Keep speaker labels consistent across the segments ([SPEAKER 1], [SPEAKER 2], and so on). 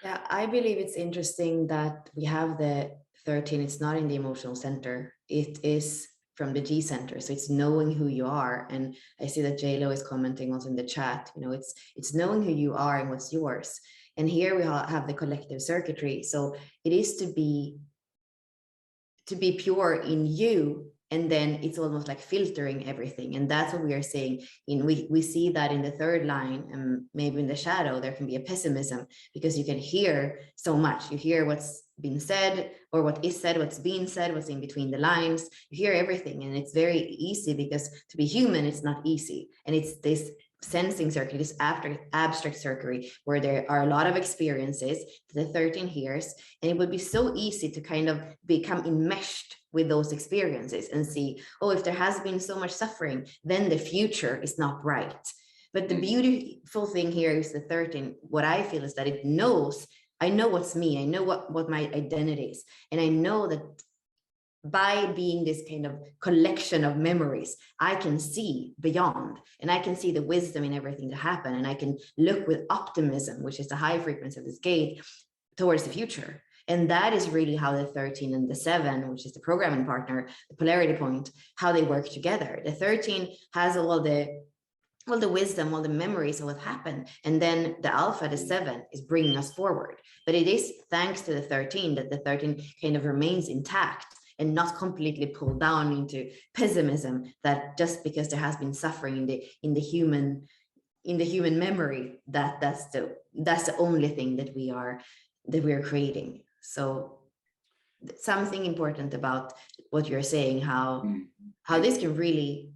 [SPEAKER 1] Yeah, I believe it's interesting that we have the 13, it's not in the emotional center, it is from the G center. So it's knowing who you are. And I see that JLo is commenting also in the chat, it's knowing who you are and what's yours. And here we have the collective circuitry. So it is to be pure in you, and then it's almost like filtering everything. And that's what we are saying. We see that in the third line, and maybe in the shadow there can be a pessimism, because you can hear so much. You hear what's been said, or what is said, what's being said, what's in between the lines. You hear everything, and it's very easy, because to be human, it's not easy. And it's this sensing circuit, this after abstract circuitry, where there are a lot of experiences, the 13 hears, and it would be so easy to kind of become enmeshed with those experiences and see, oh, if there has been so much suffering, then the future is not right. But the beautiful thing here is the 13, what I feel is that it knows, I know what's me, I know what my identity is, and I know that by being this kind of collection of memories, I can see beyond, and I can see the wisdom in everything that happened, and I can look with optimism, which is the high frequency of this gate, towards the future. And that is really how the 13 and the 7, which is the programming partner, the polarity point, how they work together. The 13 has all the wisdom, all the memories of what happened. And then the alpha, the 7, is bringing us forward. But it is thanks to the 13 that the 13 kind of remains intact and not completely pulled down into pessimism, that just because there has been suffering in the human memory, that's the only thing that we are creating. So something important about what you're saying, how this can really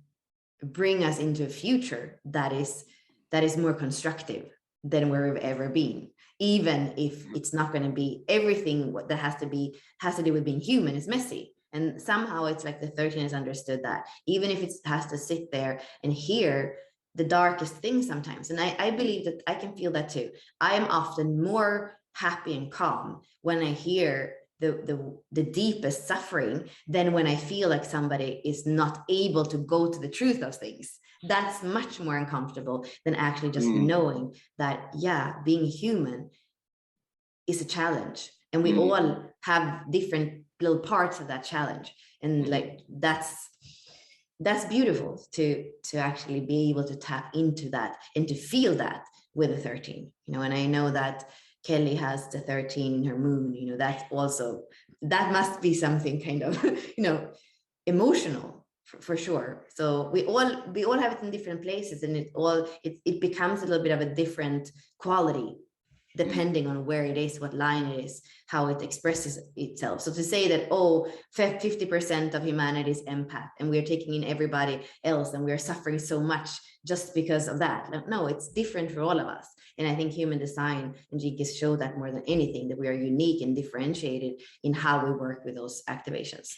[SPEAKER 1] bring us into a future that is more constructive than where we've ever been, even if it's not going to be everything that has to do with being human is messy. And somehow it's like the 13 has understood that, even if it has to sit there and hear the darkest things sometimes. And I believe that I can feel that too. I am often more happy and calm when I hear the deepest suffering than when I feel like somebody is not able to go to the truth of things. That's much more uncomfortable than actually just knowing that, yeah, being human is a challenge, and we all have different little parts of that challenge. And like that's beautiful to actually be able to tap into that and to feel that with a 13. And I know that Kelly has the 13 in her moon. That's also, that must be something kind of emotional for sure. So we all have it in different places, and it becomes a little bit of a different quality depending on where it is, what line it is, how it expresses itself. So to say that, 50% of humanity is empath and we're taking in everybody else and we're suffering so much just because of that. No, it's different for all of us. And I think human design and Gene Keys show that more than anything, that we are unique and differentiated in how we work with those activations.